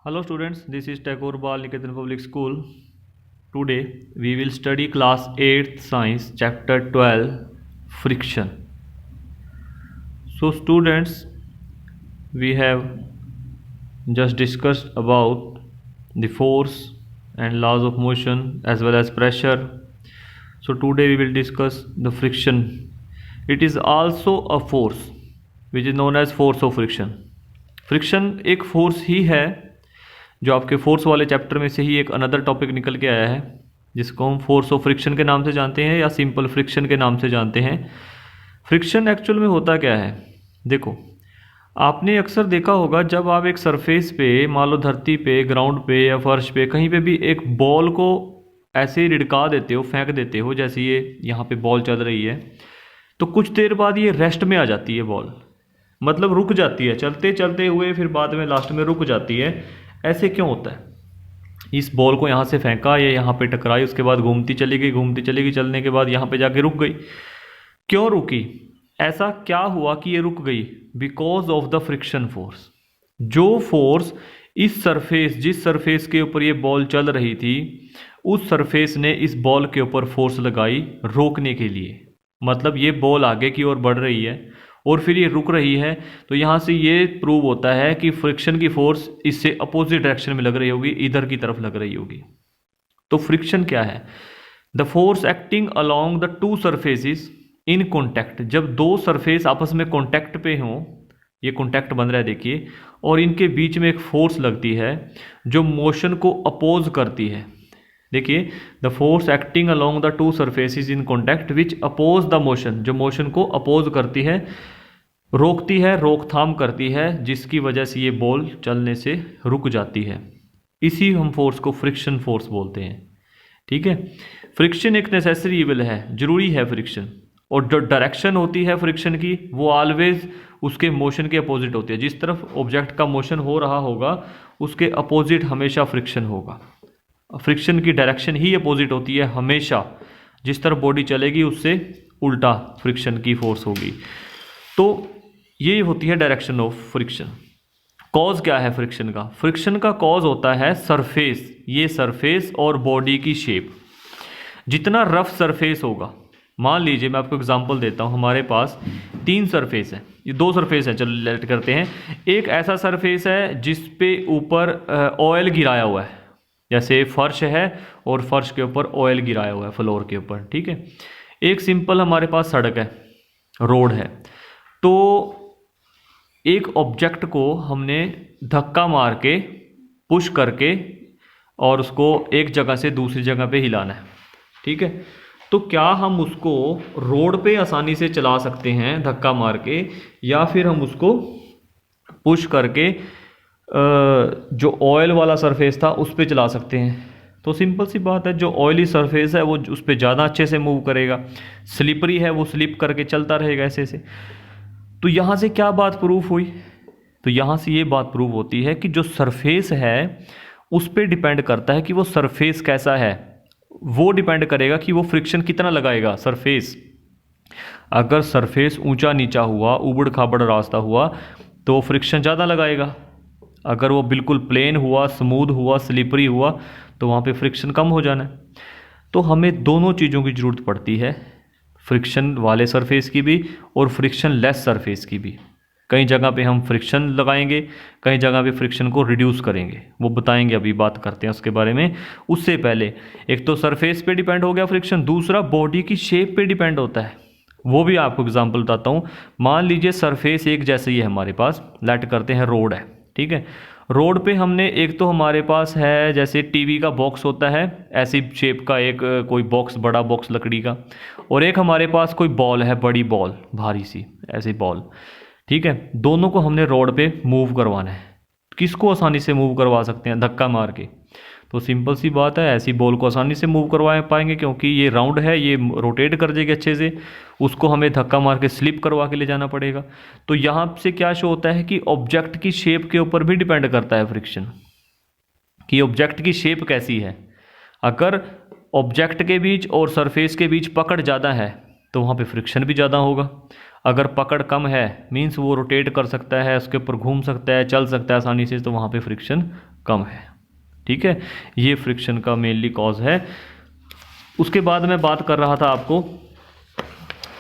Hello students, this is Tagore Bal Niketan Public School. Today we will study class 8th science chapter 12 friction. So students, we have just discussed about the force and laws of motion as well as pressure. So today we will discuss the friction. It is also a force which is known as force of friction. Friction एक force ही है जो आपके force वाले chapter में से ही एक another topic निकल के आया है जिसको हम फोर्स ऑफ फ्रिक्शन के नाम से जानते हैं या सिंपल फ्रिक्शन के नाम से जानते हैं। फ्रिक्शन एक्चुअल में होता क्या है, देखो आपने अक्सर देखा होगा जब आप एक सरफेस पे मान लो धरती पे, ग्राउंड पे या फर्श पे कहीं पे भी एक बॉल को ऐसे रिड़का देते हो, फेंक देते हो, जैसे ये यहाँ पे बॉल चल रही है तो कुछ देर बाद ये रेस्ट में आ जाती है बॉल, मतलब रुक जाती है चलते चलते हुए, फिर बाद में लास्ट में रुक जाती है। ऐसे क्यों होता है? इस बॉल को यहाँ से फेंका, ये यहाँ पे टकराई, उसके बाद घूमती चली गई, चलने के बाद यहाँ पे जाके रुक गई। क्यों रुकी? ऐसा क्या हुआ कि ये रुक गई? Because of the friction force. जो फोर्स इस सरफेस, जिस सरफेस के ऊपर ये बॉल चल रही थी, उस सरफेस ने इस बॉल के ऊपर फोर्स लगाई रोकने के लिए। मतलब ये बॉल आगे की ओर बढ़ रही है और फिर ये रुक रही है, तो यहाँ से ये प्रूव होता है कि फ्रिक्शन की फोर्स इससे अपोजिट डायरेक्शन में लग रही होगी, इधर की तरफ लग रही होगी। तो फ्रिक्शन क्या है? The force acting along the two surfaces in contact. जब दो सरफेस आपस में कॉन्टैक्ट पे हों, ये कॉन्टैक्ट बन रहा है देखिए, और इनके बीच में एक फोर्स लगती है जो मोशन को अपोज करती है। देखिए, the force acting along the two surfaces in contact which oppose the motion, जो मोशन को अपोज करती है, रोकती है, रोकथाम करती है, जिसकी वजह से ये बॉल चलने से रुक जाती है। इसी हम फोर्स को फ्रिक्शन फोर्स बोलते हैं। ठीक है, फ्रिक्शन एक नेसेसरी इविल है, जरूरी है फ्रिक्शन। और जो डायरेक्शन होती है फ्रिक्शन की वो ऑलवेज उसके मोशन के अपोजिट होती है। जिस तरफ ऑब्जेक्ट का मोशन हो रहा होगा उसके अपोजिट हमेशा फ्रिक्शन होगा। फ्रिक्शन की डायरेक्शन ही अपोजिट होती है हमेशा, जिस तरफ बॉडी चलेगी उससे उल्टा फ्रिक्शन की फोर्स होगी। तो ये होती है डायरेक्शन ऑफ फ्रिक्शन। कॉज क्या है फ्रिक्शन का? फ्रिक्शन का कॉज होता है सरफेस, ये सरफेस और बॉडी की शेप। जितना रफ सरफेस होगा, मान लीजिए मैं आपको एग्जांपल देता हूँ, हमारे पास तीन सरफेस है, ये दो सरफेस है, चलो लेट करते हैं। एक ऐसा सरफेस है जिस पे ऊपर ऑयल गिराया हुआ है, जैसे फर्श है और फर्श के ऊपर ऑयल गिराया हुआ है फ्लोर के ऊपर। ठीक है, एक सिंपल हमारे पास सड़क है, रोड है। तो एक ऑब्जेक्ट को हमने धक्का मार के, पुश करके, और उसको एक जगह से दूसरी जगह पे हिलाना है। ठीक है, तो क्या हम उसको रोड पे आसानी से चला सकते हैं धक्का मार के, या फिर हम उसको पुश करके जो ऑयल वाला सरफेस था उस पर चला सकते हैं? तो सिंपल सी बात है, जो ऑयली सरफेस है वो उस पर ज़्यादा अच्छे से मूव करेगा, स्लिपरी है वो स्लिप करके चलता रहेगा ऐसे से। तो यहाँ से क्या बात प्रूफ हुई? तो यहाँ से ये बात प्रूव होती है कि जो सरफेस है उस पर डिपेंड करता है कि वो सरफेस कैसा है, वो डिपेंड करेगा कि वो फ्रिक्शन कितना लगाएगा सरफेस। अगर सरफेस ऊंचा नीचा हुआ, उबड़ खाबड़ रास्ता हुआ, तो फ्रिक्शन ज़्यादा लगाएगा। अगर वो बिल्कुल प्लेन हुआ, स्मूथ हुआ, स्लिपरी हुआ, तो वहाँ पे फ्रिक्शन कम हो जाना है। तो हमें दोनों चीज़ों की ज़रूरत पड़ती है, फ्रिक्शन वाले सरफेस की भी और फ्रिक्शन लेस सरफेस की भी। कई जगह पे हम फ्रिक्शन लगाएंगे, कई जगह पे फ्रिक्शन को रिड्यूस करेंगे, वो बताएंगे, अभी बात करते हैं उसके बारे में। उससे पहले एक तो सरफेस पे डिपेंड हो गया फ्रिक्शन, दूसरा बॉडी की शेप पे डिपेंड होता है। वो भी आपको एग्जांपल बताता हूँ। मान लीजिए सरफेस एक जैसे ही है हमारे पास, लेट करते हैं रोड है। ठीक है, रोड पे हमने एक तो हमारे पास है जैसे टीवी का बॉक्स होता है, ऐसी शेप का एक कोई बॉक्स, बड़ा बॉक्स लकड़ी का, और एक हमारे पास कोई बॉल है, बड़ी बॉल, भारी सी ऐसी बॉल। ठीक है, दोनों को हमने रोड पे मूव करवाना है। किसको आसानी से मूव करवा सकते हैं? धक्का मार के। तो सिंपल सी बात है, ऐसी बॉल को आसानी से मूव करवा पाएंगे क्योंकि ये राउंड है, ये रोटेट कर देगी अच्छे से। उसको हमें धक्का मार के स्लिप करवा के ले जाना पड़ेगा। तो यहाँ से क्या शो होता है कि ऑब्जेक्ट की शेप के ऊपर भी डिपेंड करता है फ्रिक्शन, कि ऑब्जेक्ट की शेप कैसी है। अगर ऑब्जेक्ट के बीच और सरफेस के बीच पकड़ ज़्यादा है तो वहाँ पे फ्रिक्शन भी ज़्यादा होगा। अगर पकड़ कम है मीन्स वो रोटेट कर सकता है, उसके ऊपर घूम सकता है, चल सकता है आसानी से, तो वहाँ पे फ्रिक्शन कम है। ठीक है, ये फ्रिक्शन का मेनली कॉज है। उसके बाद मैं बात कर रहा था आपको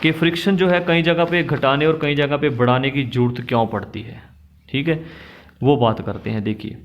कि फ्रिक्शन जो है कई जगह पे घटाने और कई जगह पे बढ़ाने की ज़रूरत क्यों पड़ती है। ठीक है, वो बात करते हैं। देखिए,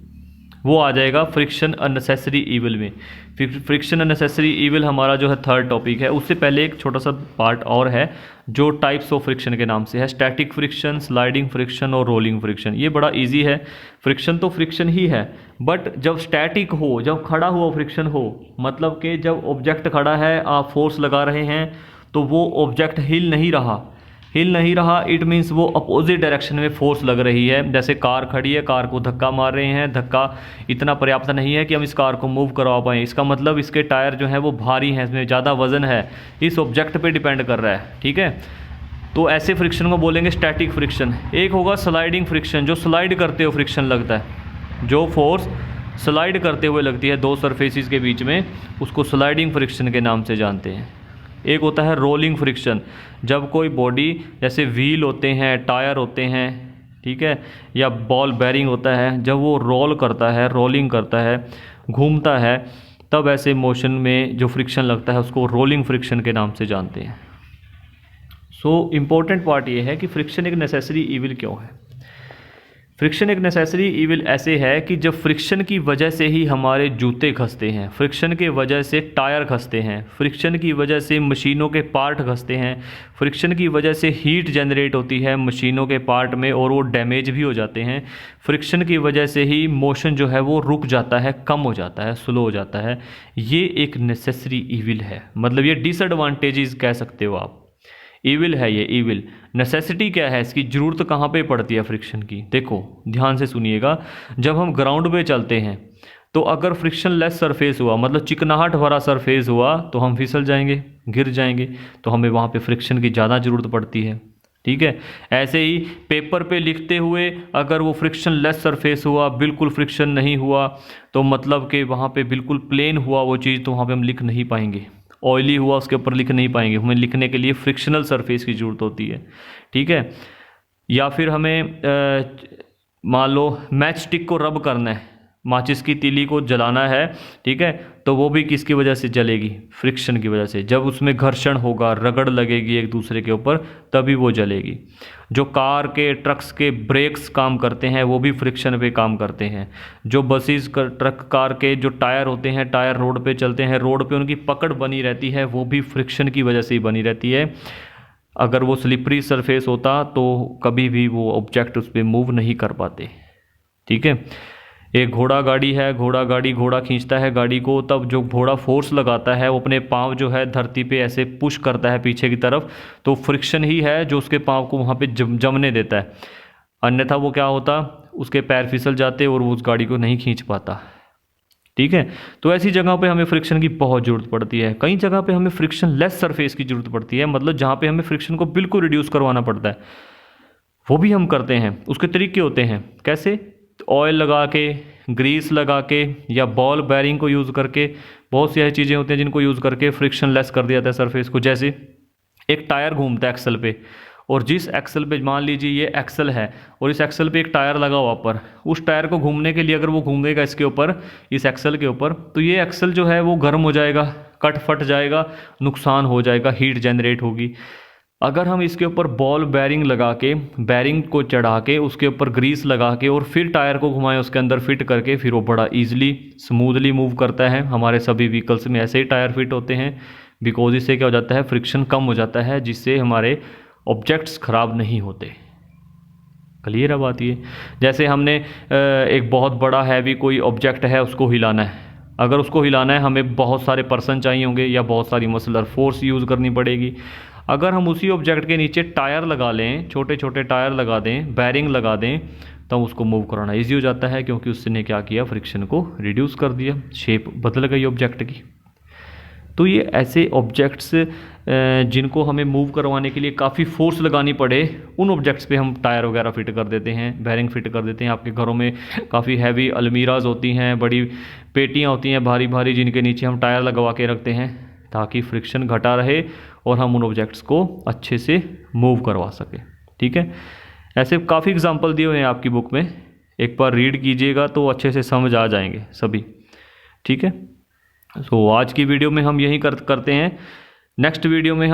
वो आ जाएगा फ्रिक्शन अननेसेसरी ईविल में। फ्रिक्शन अननेसेसरी ईविल हमारा जो है थर्ड टॉपिक है। उससे पहले एक छोटा सा पार्ट और है जो टाइप्स ऑफ फ्रिक्शन के नाम से है, स्टैटिक फ्रिक्शन, स्लाइडिंग फ्रिक्शन और रोलिंग फ्रिक्शन। ये बड़ा इजी है, फ्रिक्शन तो फ्रिक्शन ही है, बट जब स्टैटिक हो, जब खड़ा हुआ फ्रिक्शन हो, मतलब कि जब ऑब्जेक्ट खड़ा है, आप फोर्स लगा रहे हैं तो वो ऑब्जेक्ट हिल नहीं रहा, इट मीन्स वो अपोजिट डायरेक्शन में फोर्स लग रही है। जैसे कार खड़ी है, कार को धक्का मार रहे हैं, धक्का इतना पर्याप्त नहीं है कि हम इस कार को मूव करवा पाएँ, इसका मतलब इसके टायर जो हैं वो भारी हैं, इसमें ज़्यादा वजन है, इस ऑब्जेक्ट पे डिपेंड कर रहा है। ठीक है, तो ऐसे फ्रिक्शन को बोलेंगे स्टैटिक फ्रिक्शन। एक होगा स्लाइडिंग फ्रिक्शन, जो स्लाइड करते हुए फ्रिक्शन लगता है, जो फोर्स स्लाइड करते हुए लगती है दो सरफेसिस के बीच में, उसको स्लाइडिंग फ्रिक्शन के नाम से जानते हैं। एक होता है रोलिंग फ्रिक्शन, जब कोई बॉडी जैसे व्हील होते हैं, टायर होते हैं, ठीक है, या बॉल बेरिंग होता है, जब वो रोल करता है, रोलिंग करता है, घूमता है, तब ऐसे मोशन में जो फ्रिक्शन लगता है उसको रोलिंग फ्रिक्शन के नाम से जानते हैं। सो इम्पोर्टेंट पार्ट ये है कि फ्रिक्शन एक नेसेसरी ईविल क्यों है। फ्रिक्शन एक नेसेसरी ईविल ऐसे है कि जब फ्रिक्शन की वजह से ही हमारे जूते घसते हैं, फ्रिक्शन की वजह से टायर घसते हैं, फ्रिक्शन की वजह से मशीनों के पार्ट घसते हैं, फ्रिक्शन की वजह से हीट जनरेट होती है मशीनों के पार्ट में और वो डैमेज भी हो जाते हैं, फ्रिक्शन की वजह से ही मोशन जो है वो रुक जाता है, कम हो जाता है, स्लो हो जाता है। ये एक नेसेसरी ईविल है, मतलब ये डिसएडवांटेजेस कह सकते हो आप। ईविल है ये, ईविल। नेसेसिटी क्या है इसकी, ज़रूरत कहाँ पे पड़ती है फ्रिक्शन की। देखो ध्यान से सुनिएगा, जब हम ग्राउंड पे चलते हैं तो अगर फ्रिक्शन लेस सरफेस हुआ, मतलब चिकनाहट भरा सरफेस हुआ, तो हम फिसल जाएंगे, गिर जाएंगे, तो हमें वहाँ पे फ्रिक्शन की ज़्यादा ज़रूरत पड़ती है। ठीक है, ऐसे ही पेपर पे लिखते हुए अगर वो फ्रिक्शन लेस सरफेस हुआ, बिल्कुल फ्रिक्शन नहीं हुआ, तो मतलब कि वहाँ पे बिल्कुल प्लेन हुआ वो चीज़, तो वहाँ पे हम लिख नहीं पाएंगे। ऑयली हुआ उसके ऊपर लिख नहीं पाएंगे, हमें लिखने के लिए फ्रिक्शनल सरफेस की ज़रूरत होती है। ठीक है, या फिर हमें मान लो मैच स्टिक को रब करना है, माचिस की तीली को जलाना है, ठीक है, तो वो भी किसकी वजह से जलेगी, फ्रिक्शन की वजह से। जब उसमें घर्षण होगा, रगड़ लगेगी एक दूसरे के ऊपर, तभी वो जलेगी। जो कार के, ट्रक्स के ब्रेक्स काम करते हैं वो भी फ्रिक्शन पे काम करते हैं। जो बसेस, ट्रक, कार के जो टायर होते हैं, टायर रोड पे चलते हैं, रोड पे उनकी पकड़ बनी रहती है, वो भी फ्रिक्शन की वजह से ही बनी रहती है। अगर वो स्लिपरी सरफेस होता तो कभी भी वो ऑब्जेक्ट उस पर मूव नहीं कर पाते। ठीक है, एक घोड़ा गाड़ी है, घोड़ा खींचता है गाड़ी को, तब जो घोड़ा फोर्स लगाता है वो अपने पाँव जो है धरती पे ऐसे पुश करता है पीछे की तरफ, तो फ्रिक्शन ही है जो उसके पाँव को वहाँ पे जमने देता है। अन्यथा वो क्या होता, उसके पैर फिसल जाते और वो उस गाड़ी को नहीं खींच पाता। ठीक है, तो ऐसी जगह पे हमें फ्रिक्शन की बहुत ज़रूरत पड़ती है। कई जगह पे हमें फ्रिक्शन लेस सरफेस की ज़रूरत पड़ती है, मतलब जहाँ पे हमें फ्रिक्शन को बिल्कुल रिड्यूस करवाना पड़ता है, वो भी हम करते हैं। उसके तरीके होते हैं, कैसे, ऑयल लगा के, ग्रीस लगा के, या बॉल बेरिंग को यूज़ करके, बहुत सी ऐसी चीज़ें होती हैं जिनको यूज़ करके फ्रिक्शन लेस कर दिया जाता है सरफेस को। जैसे एक टायर घूमता है एक्सल पे, और जिस एक्सल पे, मान लीजिए ये एक्सल है और इस एक्सल पे एक टायर लगा हुआ ऊपर, उस टायर को घूमने के लिए अगर वो घूमेगा इसके ऊपर, इस एक्सल के ऊपर, तो ये एक्सल जो है वो गर्म हो जाएगा, कट फट जाएगा, नुकसान हो जाएगा, हीट जनरेट होगी। अगर हम इसके ऊपर बॉल बेरिंग लगा के, बेरिंग को चढ़ा के, उसके ऊपर ग्रीस लगा के और फिर टायर को घुमाएं उसके अंदर फिट करके, फिर वो बड़ा ईजिली स्मूथली मूव करता है। हमारे सभी व्हीकल्स में ऐसे ही टायर फिट होते हैं, बिकॉज इससे क्या हो जाता है, फ्रिक्शन कम हो जाता है, जिससे हमारे ऑब्जेक्ट्स ख़राब नहीं होते। क्लियर है बात ये। जैसे हमने एक बहुत बड़ा हैवी कोई ऑब्जेक्ट है, उसको हिलाना है, अगर उसको हिलाना है हमें बहुत सारे पर्सन चाहिए होंगे या बहुत सारी मसलर फोर्स यूज़ करनी पड़ेगी। अगर हम उसी ऑब्जेक्ट के नीचे टायर लगा लें, छोटे छोटे टायर लगा दें, बेरिंग लगा दें, तो उसको मूव कराना ईजी हो जाता है, क्योंकि उसने क्या किया, फ्रिक्शन को रिड्यूस कर दिया, शेप बदल गई ऑब्जेक्ट की। तो ये ऐसे ऑब्जेक्ट्स जिनको हमें मूव करवाने के लिए काफ़ी फोर्स लगानी पड़े, उन ऑब्जेक्ट्स पे हम टायर वगैरह फिट कर देते हैं, बेरिंग फिट कर देते हैं। आपके घरों में काफ़ी हैवी अलमीराज होती हैं, बड़ी पेटियाँ होती हैं भारी भारी, जिनके नीचे हम टायर लगवा के रखते हैं ताकि फ्रिक्शन घटा रहे और हम उन ऑब्जेक्ट्स को अच्छे से मूव करवा सकें। ठीक है, ऐसे काफ़ी एग्जांपल दिए हुए हैं आपकी बुक में, एक बार रीड कीजिएगा तो अच्छे से समझ आ जाएंगे सभी। ठीक है, सो आज की वीडियो में हम यही करते हैं। नेक्स्ट वीडियो में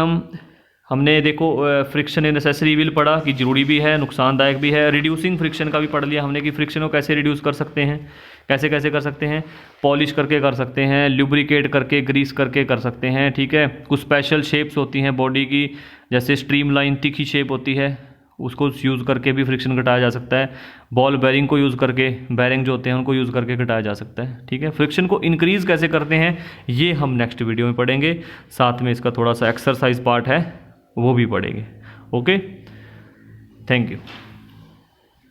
हमने देखो फ्रिक्शन ए नेसेसरी इविल पढ़ा कि ज़रूरी भी है, नुकसानदायक भी है। रिड्यूसिंग फ्रिक्शन का भी पढ़ लिया हमने कि फ्रिक्शन को कैसे रिड्यूस कर सकते हैं, कैसे कैसे कर सकते हैं। पॉलिश करके कर सकते हैं, लुब्रिकेट करके, ग्रीस करके कर सकते हैं। ठीक है, कुछ स्पेशल शेप्स होती हैं बॉडी की, जैसे स्ट्रीमलाइन तिखी शेप होती है, उसको यूज़ करके भी फ्रिक्शन घटाया जा सकता है। बॉल बेरिंग को यूज़ करके, बेरिंग जो होते हैं उनको यूज़ करके घटाया जा सकता है। ठीक है, फ्रिक्शन को इंक्रीज़ कैसे करते हैं ये हम नेक्स्ट वीडियो में पढ़ेंगे। साथ में इसका थोड़ा सा एक्सरसाइज पार्ट है वो भी पढ़ेंगे। Okay, thank you.